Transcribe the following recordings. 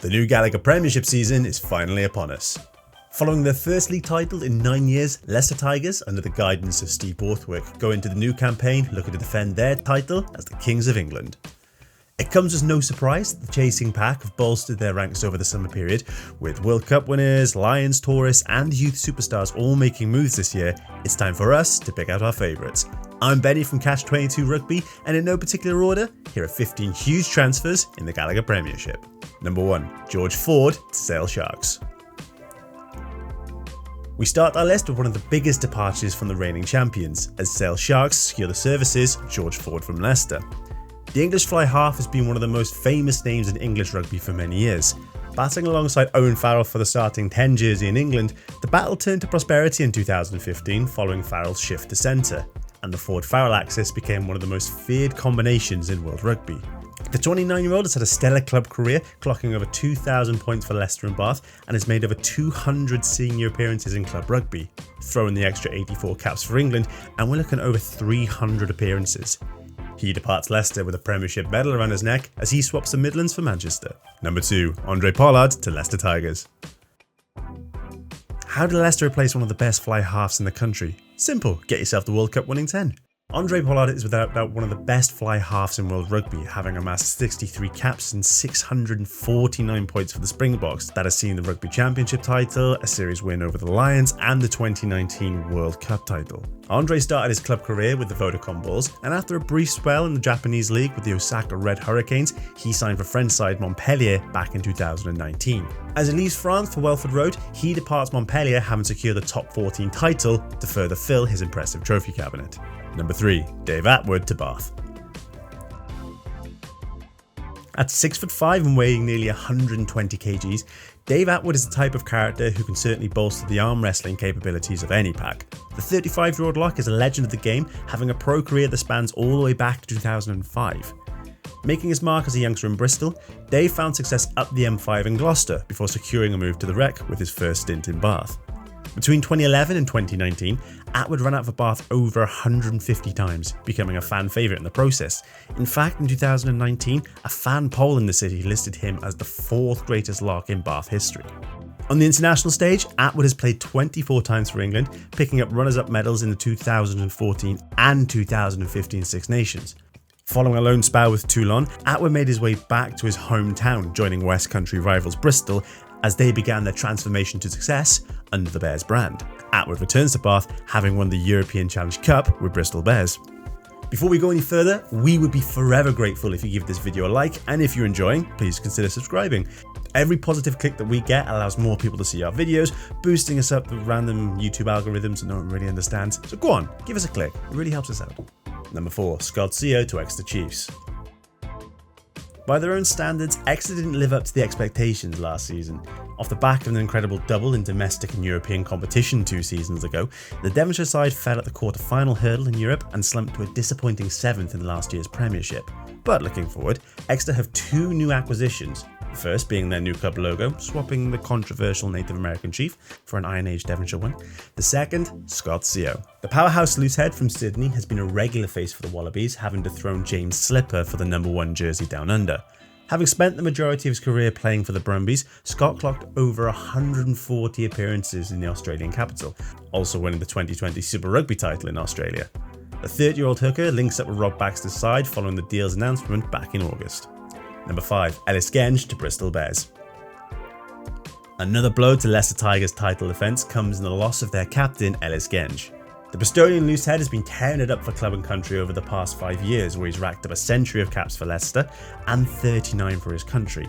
The new Gallagher Premiership season is finally upon us. Following their first league title in 9 years, Leicester Tigers, under the guidance of Steve Borthwick, go into the new campaign looking to defend their title as the Kings of England. It comes as no surprise that the chasing pack have bolstered their ranks over the summer period, with World Cup winners, Lions, tourists and youth superstars all making moves this year. It's time for us to pick out our favourites. I'm Benny from Catch 22 Rugby, and in no particular order, here are 15 huge transfers in the Gallagher Premiership. Number 1. George Ford to Sale Sharks. We start our list with one of the biggest departures from the reigning champions, as Sale Sharks secure the services of George Ford from Leicester. The English fly half has been one of the most famous names in English rugby for many years. Batting alongside Owen Farrell for the starting 10 jersey in England, the battle turned to prosperity in 2015 following Farrell's shift to centre, and the Ford-Farrell axis became one of the most feared combinations in world rugby. The 29-year-old has had a stellar club career, clocking over 2,000 points for Leicester and Bath, and has made over 200 senior appearances in club rugby. Throw in the extra 84 caps for England, and we're looking at over 300 appearances. He departs Leicester with a Premiership medal around his neck as he swaps the Midlands for Manchester. Number 2. Andre Pollard to Leicester Tigers. How did Leicester replace one of the best fly halves in the country? Simple, get yourself the World Cup winning 10. Andre Pollard is without doubt one of the best fly halves in world rugby, having amassed 63 caps and 649 points for the Springboks that has seen the Rugby Championship title, a series win over the Lions and the 2019 World Cup title. Andre started his club career with the Vodacom Bulls, and after a brief spell in the Japanese league with the Osaka Red Hurricanes, he signed for French side Montpellier back in 2019. As he leaves France for Welford Road, he departs Montpellier having secured the top 14 title to further fill his impressive trophy cabinet. Number 3. Dave Atwood to Bath. At 6'5" and weighing nearly 120 kgs, Dave Atwood is the type of character who can certainly bolster the arm wrestling capabilities of any pack. The 35-year-old lock is a legend of the game, having a pro career that spans all the way back to 2005. Making his mark as a youngster in Bristol, Dave found success up the M5 in Gloucester before securing a move to the Rec with his first stint in Bath. Between 2011 and 2019, Atwood ran out for Bath over 150 times, becoming a fan favourite in the process. In fact, in 2019, a fan poll in the city listed him as the 4th greatest lock in Bath history. On the international stage, Atwood has played 24 times for England, picking up runners-up medals in the 2014 and 2015 Six Nations. Following a loan spell with Toulon, Atwood made his way back to his hometown, joining West Country rivals Bristol as they began their transformation to success under the Bears brand. Atwood returns to Bath, having won the European Challenge Cup with Bristol Bears. Before we go any further, we would be forever grateful if you give this video a like, and if you're enjoying, please consider subscribing. Every positive click that we get allows more people to see our videos, boosting us up the random YouTube algorithms that no one really understands. So go on, give us a click, it really helps us out. Number 4. Scott Sio to Exeter Chiefs. By their own standards, Exeter didn't live up to the expectations last season. Off the back of an incredible double in domestic and European competition 2 seasons ago, the Devonshire side fell at the quarter-final hurdle in Europe and slumped to a disappointing 7th in last year's Premiership. But looking forward, Exeter have 2 new acquisitions. The first being their new club logo, swapping the controversial Native American chief for an Iron Age Devonshire one. The second, Scott Sio. The powerhouse loosehead from Sydney has been a regular face for the Wallabies, having dethroned James Slipper for the number 1 jersey down under. Having spent the majority of his career playing for the Brumbies, Scott clocked over 140 appearances in the Australian capital, also winning the 2020 Super Rugby title in Australia. The 30-year-old hooker links up with Rob Baxter's side following the deal's announcement back in August. Number 5. Ellis Genge to Bristol Bears. Another blow to Leicester Tigers' title defence comes in the loss of their captain, Ellis Genge. The Bristolian loosehead has been tearing it up for club and country over the past 5 years, where he's racked up a century of caps for Leicester and 39 for his country.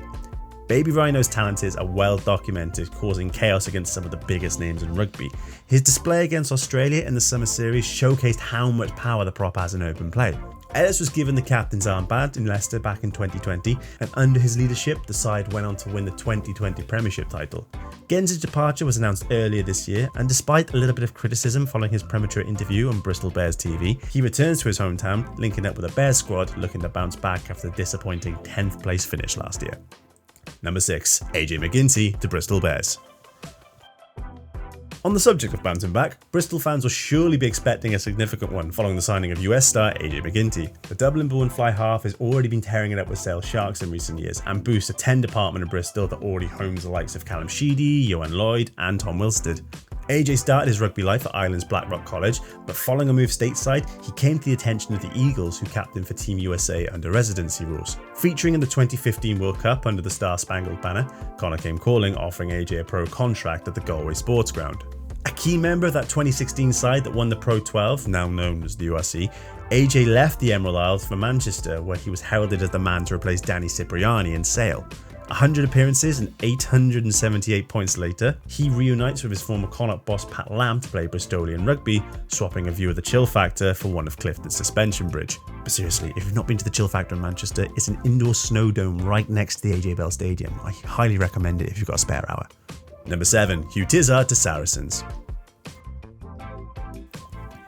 Baby Rhino's talents are well documented, causing chaos against some of the biggest names in rugby. His display against Australia in the summer series showcased how much power the prop has in open play. Ellis was given the captain's armband in Leicester back in 2020, and under his leadership, the side went on to win the 2020 Premiership title. Genge's departure was announced earlier this year, and despite a little bit of criticism following his premature interview on Bristol Bears TV, he returns to his hometown, linking up with a Bears squad looking to bounce back after the disappointing 10th place finish last year. Number 6. AJ McGinty to Bristol Bears. On the subject of bouncing back, Bristol fans will surely be expecting a significant one following the signing of US star AJ McKee. The Dublin-born fly half has already been tearing it up with Sale Sharks in recent years and boosts a 10 department of Bristol that already homes the likes of Callum, Johan Lloyd and Tom Wilstead. AJ started his rugby life at Ireland's Blackrock College, but following a move stateside, he came to the attention of the Eagles, who captained for Team USA under residency rules. Featuring in the 2015 World Cup under the Star Spangled Banner, Connor came calling, offering AJ a pro contract at the Galway Sports Ground. A key member of that 2016 side that won the Pro 12, now known as the URC, AJ left the Emerald Isles for Manchester, where he was heralded as the man to replace Danny Cipriani in Sale. 100 appearances and 878 points later, he reunites with his former Connacht boss Pat Lamb to play Bristolian rugby, swapping a view of the Chill Factor for one of Clifton's suspension bridge. But seriously, if you've not been to the Chill Factor in Manchester, it's an indoor snow dome right next to the AJ Bell Stadium. I highly recommend it if you've got a spare hour. Number 7. Hugh Tizard to Saracens.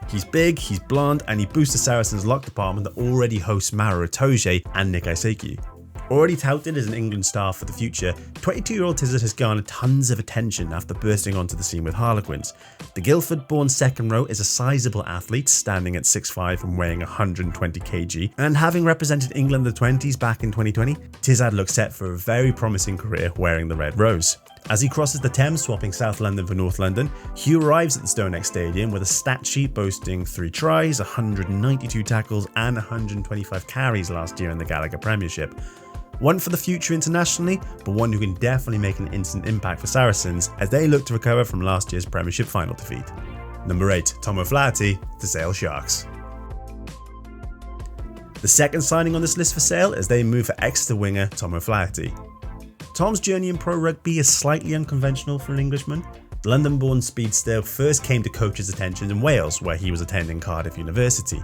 He's big, he's blonde, and he boosts the Saracens' lock department that already hosts Mara Itoje and Nick Iseki. Already touted as an England star for the future, 22-year-old Tizard has garnered tons of attention after bursting onto the scene with Harlequins. The Guildford-born second row is a sizable athlete, standing at 6'5" and weighing 120 kg, and having represented England in the 20s back in 2020, Tizard looks set for a very promising career wearing the red rose. As he crosses the Thames, swapping South London for North London, Hugh arrives at the StoneX Stadium with a stat sheet boasting 3 tries, 192 tackles and 125 carries last year in the Gallagher Premiership. One for the future internationally, but one who can definitely make an instant impact for Saracens as they look to recover from last year's Premiership final defeat. Number 8. Tom O'Flaherty to Sale Sharks. The second signing on this list for Sale as they move for Exeter winger Tom O'Flaherty. Tom's journey in pro rugby is slightly unconventional for an Englishman. The London-born speedster first came to coach's attention in Wales, where he was attending Cardiff University.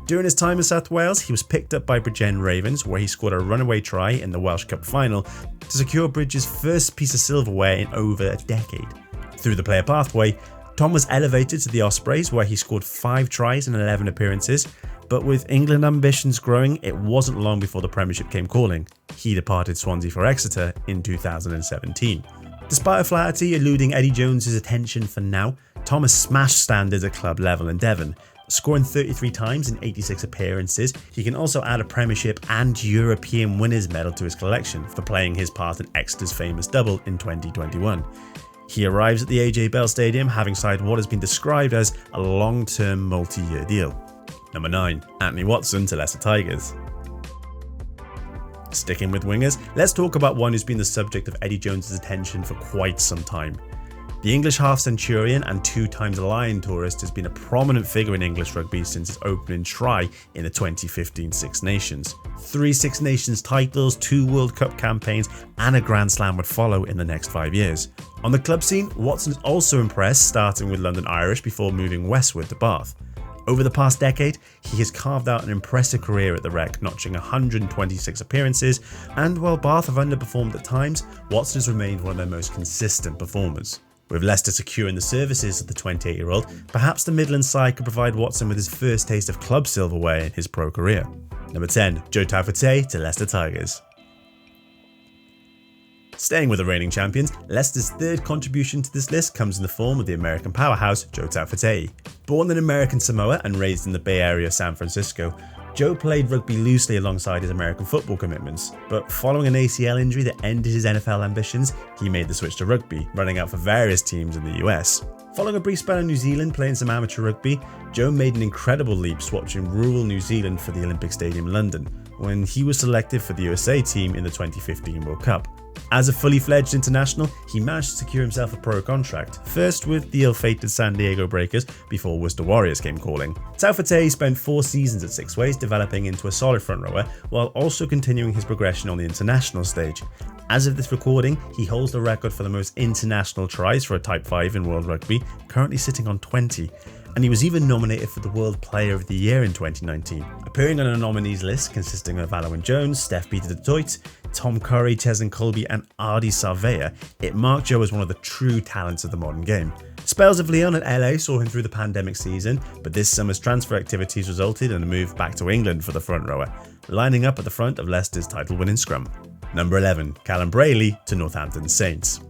During his time in South Wales, he was picked up by Bridgend Ravens, where he scored a runaway try in the Welsh Cup final to secure Bridge's first piece of silverware in over a decade. Through the player pathway, Tom was elevated to the Ospreys, where he scored 5 tries in 11 appearances, but with England ambitions growing, it wasn't long before the Premiership came calling. He departed Swansea for Exeter in 2017. Despite O'Flaherty eluding Eddie Jones's attention for now, Tom has smashed standards at club level in Devon. Scoring 33 times in 86 appearances, he can also add a Premiership and European winners medal to his collection for playing his part in Exeter's famous double in 2021. He arrives at the AJ Bell Stadium having signed what has been described as a long-term multi-year deal. Number 9. Anthony Watson to Leicester Tigers. Sticking with wingers, let's talk about one who's been the subject of Eddie Jones's attention for quite some time. The English half-centurion and 2-times Lion tourist has been a prominent figure in English rugby since his opening try in the 2015 Six Nations. 3 Six Nations titles, 2 World Cup campaigns and a Grand Slam would follow in the next 5 years. On the club scene, Watson has also impressed, starting with London Irish before moving westward to Bath. Over the past decade, he has carved out an impressive career at the Rec, notching 126 appearances, and while Bath have underperformed at times, Watson has remained one of their most consistent performers. With Leicester securing the services of the 28-year-old, perhaps the Midlands side could provide Watson with his first taste of club silverware in his pro career. Number 10. Joe Taufete to Leicester Tigers. Staying with the reigning champions, Leicester's third contribution to this list comes in the form of the American powerhouse Joe Taufete. Born in American Samoa and raised in the Bay Area of San Francisco, Joe played rugby loosely alongside his American football commitments, but following an ACL injury that ended his NFL ambitions, he made the switch to rugby, running out for various teams in the US. Following a brief spell in New Zealand playing some amateur rugby, Joe made an incredible leap swatching rural New Zealand for the Olympic Stadium in London, when he was selected for the USA team in the 2015 World Cup. As a fully fledged international, he managed to secure himself a pro contract, first with the ill-fated San Diego Breakers before Worcester Warriors came calling. Taufete spent 4 seasons at Six Ways developing into a solid front rower while also continuing his progression on the international stage. As of this recording, he holds the record for the most international tries for a Type 5 in World Rugby, currently sitting on 20. And he was even nominated for the World Player of the Year in 2019, appearing on a nominees list consisting of Alwyn Jones, Steph Peter de Tait, Tom Curry, Cheslin Colby and Ardi Sarvea. It marked Joe as one of the true talents of the modern game. Spells of Lyon and LA saw him through the pandemic season, but this summer's transfer activities resulted in a move back to England for the front rower, lining up at the front of Leicester's title-winning scrum. Number 11. Callum Braley to Northampton Saints.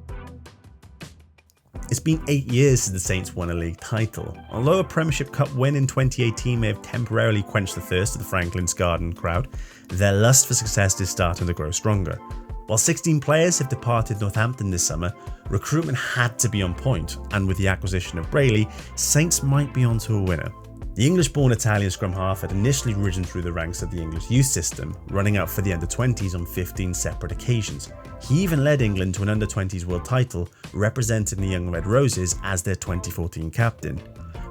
It's been 8 years since the Saints won a league title. Although a Premiership Cup win in 2018 may have temporarily quenched the thirst of the Franklin's Garden crowd, their lust for success is starting to grow stronger. While 16 players have departed Northampton this summer, recruitment had to be on point, and with the acquisition of Braley, Saints might be onto a winner. The English-born Italian scrum half had initially risen through the ranks of the English youth system, running out for the under-20s on 15 separate occasions. He even led England to an under-20s world title, representing the Young Red Roses as their 2014 captain.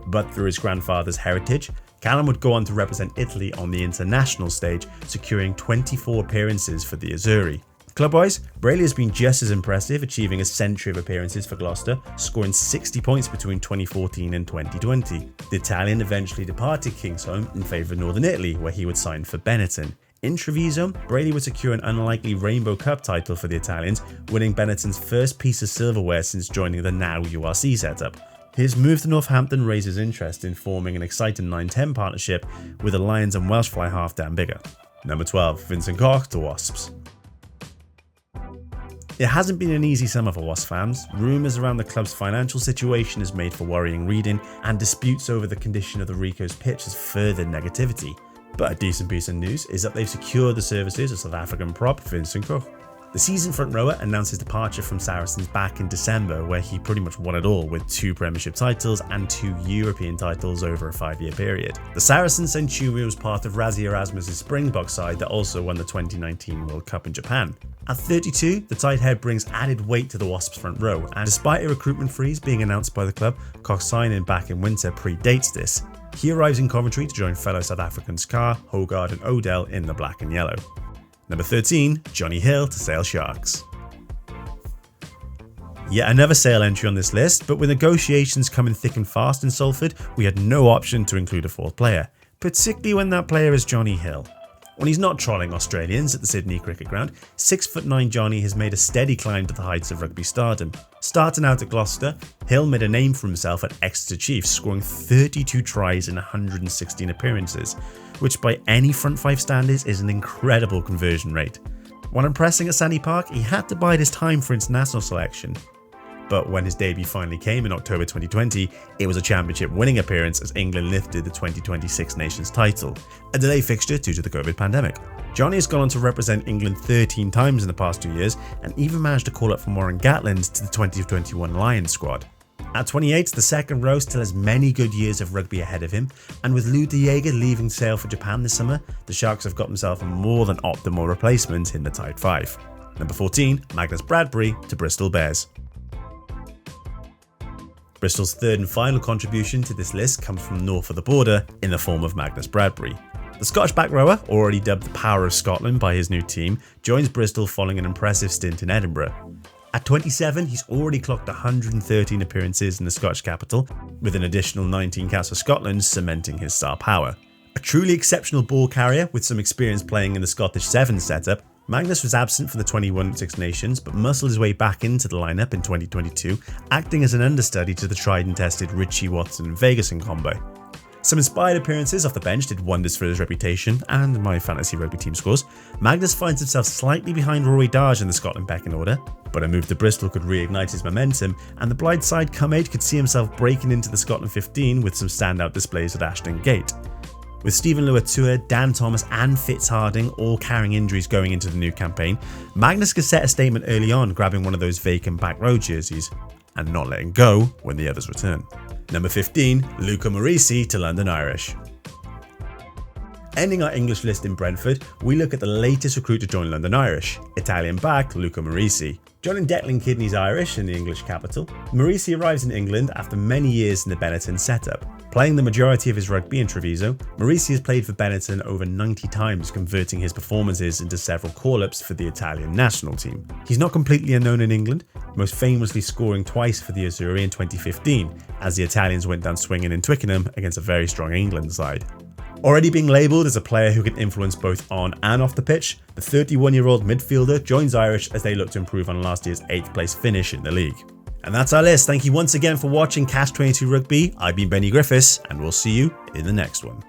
But through his grandfather's heritage, Callum would go on to represent Italy on the international stage, securing 24 appearances for the Azzurri. Club-wise, Braley has been just as impressive, achieving a century of appearances for Gloucester, scoring 60 points between 2014 and 2020. The Italian eventually departed Chisholm in favour of Northern Italy, where he would sign for Benetton. In Treviso, Braley would secure an unlikely Rainbow Cup title for the Italians, winning Benetton's first piece of silverware since joining the now URC setup. His move to Northampton raises interest in forming an exciting 9-10 partnership with the Lions and Welsh fly half Dan Biggar. Number 12, Vincent Cox to Wasps. It hasn't been an easy summer for Wasps fans. Rumours around the club's financial situation has made for worrying reading, and disputes over the condition of the Rico's pitch has furthered negativity. But a decent piece of news is that they've secured the services of South African prop Vincent Cox. The seasoned front rower announced his departure from Saracens back in December, where he pretty much won it all with 2 Premiership titles and 2 European titles over a 5-year period. The Saracen Centurion was part of Rassie Erasmus' Springbok side that also won the 2019 World Cup in Japan. At 32, the tight head brings added weight to the Wasps' front row, and despite a recruitment freeze being announced by the club, Cox's signing back in winter predates this. He arrives in Coventry to join fellow South Africans Carr, Hogard and Odell in the black and yellow. Number 13, Johnny Hill to Sale Sharks. Yet another Sale entry on this list, but with negotiations coming thick and fast in Salford, we had no option to include a 4th player, particularly when that player is Johnny Hill. When he's not trolling Australians at the Sydney Cricket Ground, 6'9" Johnny has made a steady climb to the heights of rugby stardom. Starting out at Gloucester, Hill made a name for himself at Exeter Chiefs, scoring 32 tries in 116 appearances, which by any front 5 standards is an incredible conversion rate. When impressing at Sandy Park, he had to bide his time for international selection. But when his debut finally came in October 2020, it was a championship winning appearance as England lifted the 2020 Six Nations title, a delayed fixture due to the COVID pandemic. Johnny has gone on to represent England 13 times in the past 2 years and even managed to call up from Warren Gatland to the 2021 Lions squad. At 28, the second row still has many good years of rugby ahead of him, and with Lou De Jager leaving to sail for Japan this summer, the Sharks have got themselves a more than optimal replacement in the tight 5. Number 14, Magnus Bradbury to Bristol Bears. Bristol's third and final contribution to this list comes from north of the border in the form of Magnus Bradbury. The Scottish back rower, already dubbed the Power of Scotland by his new team, joins Bristol following an impressive stint in Edinburgh. At 27, he's already clocked 113 appearances in the Scottish capital, with an additional 19 caps for Scotland cementing his star power. A truly exceptional ball carrier with some experience playing in the Scottish Sevens setup, Magnus was absent from the 21 Six Nations but muscled his way back into the lineup in 2022, acting as an understudy to the tried and tested Ritchie, Watson and Vegason combo. Some inspired appearances off the bench did wonders for his reputation and my fantasy rugby team scores. Magnus finds himself slightly behind Rory Darge in the Scotland pecking order, but a move to Bristol could reignite his momentum, and the blind side come age could see himself breaking into the Scotland 15 with some standout displays at Ashton Gate. With Stephen Luatua, Dan Thomas and Fitz Harding all carrying injuries going into the new campaign, Magnus could set a statement early on, grabbing one of those vacant back row jerseys and not letting go when the others return. Number 15, Luca Maurici to London Irish. Ending our English list in Brentford, we look at the latest recruit to join London Irish, Italian back Luca Maurici. Joining Declan Kidney's Irish in the English capital, Maurici arrives in England after many years in the Benetton setup. Playing the majority of his rugby in Treviso, Maurici has played for Benetton over 90 times, converting his performances into several call-ups for the Italian national team. He's not completely unknown in England, most famously scoring twice for the Azzurri in 2015, as the Italians went down swinging in Twickenham against a very strong England side. Already being labelled as a player who can influence both on and off the pitch, the 31-year-old midfielder joins Irish as they look to improve on last year's 8th place finish in the league. And that's our list. Thank you once again for watching Catch 22 Rugby. I've been Benny Griffiths, and we'll see you in the next one.